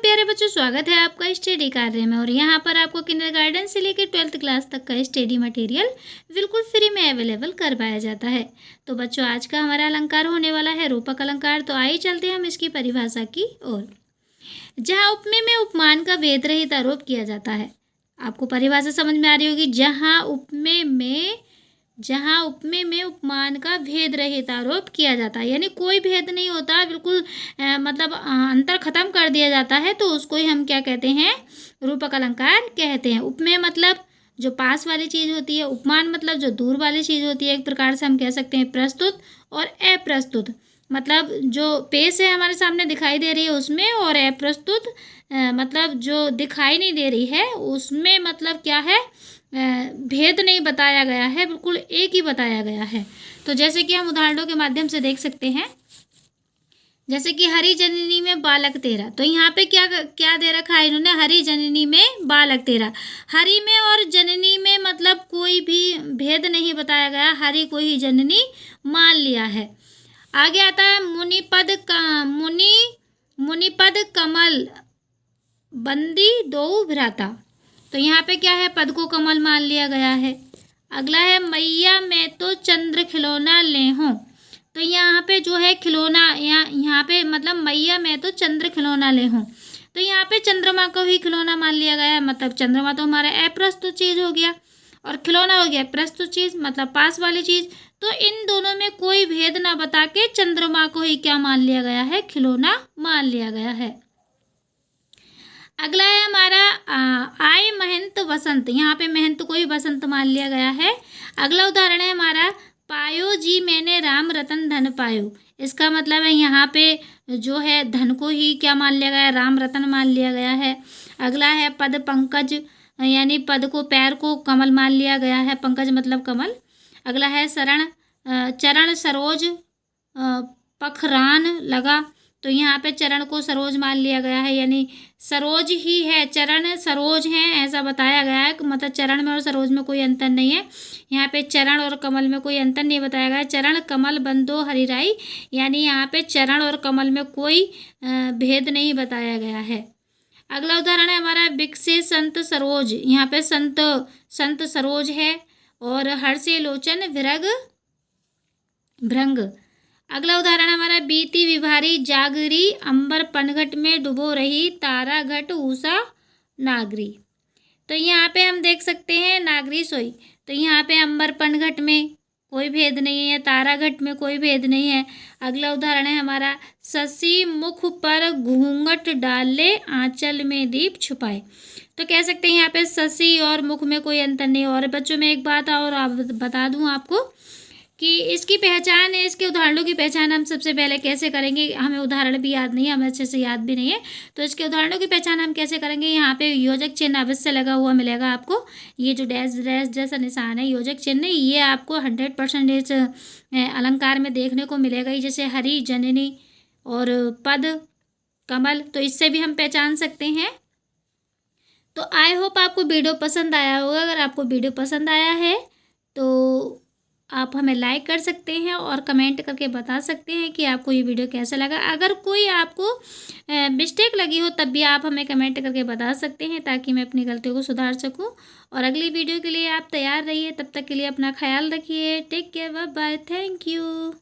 प्यारे बच्चों, स्वागत है आपका स्टडी कार्य में। और यहाँ पर आपको किंडरगार्टन से लेकर 12th क्लास तक का स्टडी मटेरियल बिल्कुल फ्री में अवेलेबल करवाया जाता है। तो बच्चों, आज का हमारा अलंकार होने वाला है रूपक अलंकार। तो आइए चलते हैं हम इसकी परिभाषा की ओर। जहाँ उपमेय में उपमान का भेद रहित आरोप किया जाता है। आपको परिभाषा समझ में आ रही होगी। जहाँ उपमेय में उपमान का भेद रहित आरोप किया जाता है, यानी कोई भेद नहीं होता, बिल्कुल अंतर खत्म कर दिया जाता है, तो उसको ही हम क्या कहते हैं? रूपक अलंकार कहते हैं। उपमेय मतलब जो पास वाली चीज़ होती है, उपमान मतलब जो दूर वाली चीज़ होती है। एक प्रकार से हम कह सकते हैं प्रस्तुत और अप्रस्तुत, मतलब जो पेश है हमारे सामने दिखाई दे रही है उसमें, और अप्रस्तुत मतलब जो दिखाई नहीं दे रही है उसमें, मतलब क्या है? भेद नहीं बताया गया है, बिल्कुल एक ही बताया गया है। तो जैसे कि हम उदाहरणों के माध्यम से देख सकते हैं, जैसे कि हरि जननी में बालक तेरा। तो यहाँ पे क्या क्या दे रखा है इन्होंने? हरि जननी में बालक तेरा। हरि में और जननी में मतलब कोई भी भेद नहीं बताया गया, हरि को ही जननी मान लिया है। आगे आता है मुनिपद कमल बंदी दो भ्राता। तो यहाँ पे क्या है? पद को कमल मान लिया गया है। अगला है मैया मैं तो चंद्र खिलौना ले हूँ। तो यहाँ पे जो है खिलौना, यहाँ पे मतलब मैया मैं तो चंद्र खिलौना ले हूँ। तो यहाँ पे चंद्रमा को ही खिलौना मान लिया गया है, मतलब चंद्रमा तो हमारा अप्रस्तुत चीज़ हो गया और खिलौना हो गया प्रस्तुत चीज़, मतलब पास वाली चीज़। तो इन दोनों में कोई भेद ना बता के चंद्रमा को ही क्या मान लिया गया है? खिलौना मान लिया गया है। अगला है हमारा आय महंत वसंत। यहाँ पे महंत को ही वसंत मान लिया गया है। अगला उदाहरण है हमारा पायो जी मैंने राम रतन धन पायो। इसका मतलब है यहाँ पे जो है धन को ही क्या मान लिया गया है? राम रतन मान लिया गया है। अगला है पद पंकज, यानी पद को पैर को कमल मान लिया गया है, पंकज मतलब कमल। अगला है चरण सरोज पखरान लगा। तो यहाँ पे चरण को सरोज मान लिया गया है, यानी सरोज ही है, चरण सरोज हैं ऐसा बताया गया है। मतलब चरण में और सरोज में कोई अंतर नहीं है। यहाँ पे चरण और कमल में कोई अंतर नहीं बताया गया है। चरण कमल बंदो हरिराई, यानी यहाँ पे चरण और कमल में कोई भेद नहीं बताया गया है। अगला उदाहरण है हमारा विकसे संत सरोज। यहाँ पे संत सरोज है और हर्षे लोचन विरग भृंग। अगला उदाहरण हमारा बीती विभारी जागरी अंबर पनघट में डुबो रही तारा घट उषा नागरी। तो यहाँ पे हम देख सकते हैं नागरी सोई। तो यहाँ पे अंबर पनघट में कोई भेद नहीं है, तारा घट में कोई भेद नहीं है। अगला उदाहरण है हमारा शशि मुख पर घूंघट डाले आंचल में दीप छुपाए। तो कह सकते हैं यहाँ पे शशि और मुख में कोई अंतर नहीं। और बच्चों में एक बात और बता दूँ आपको कि इसकी पहचान है, इसके उदाहरणों की पहचान हम सबसे पहले कैसे करेंगे? हमें उदाहरण भी याद नहीं है, हमें अच्छे से याद भी नहीं है, तो इसके उदाहरणों की पहचान हम कैसे करेंगे? यहाँ पे योजक चिन्ह अवश्य लगा हुआ मिलेगा आपको। ये जो डैश डैश जैसा निशान है योजक चिन्ह, ये आपको 100% अलंकार में देखने को मिलेगा ही, जैसे हरि जननी और पद कमल। तो इससे भी हम पहचान सकते हैं। तो आई होप आपको वीडियो पसंद आया होगा। अगर आपको वीडियो पसंद आया है तो आप हमें लाइक कर सकते हैं और कमेंट करके बता सकते हैं कि आपको ये वीडियो कैसा लगा। अगर कोई आपको मिस्टेक लगी हो तब भी आप हमें कमेंट करके बता सकते हैं, ताकि मैं अपनी गलतियों को सुधार सकूं। और अगली वीडियो के लिए आप तैयार रहिए। तब तक के लिए अपना ख्याल रखिए। Take care, bye bye, thank you.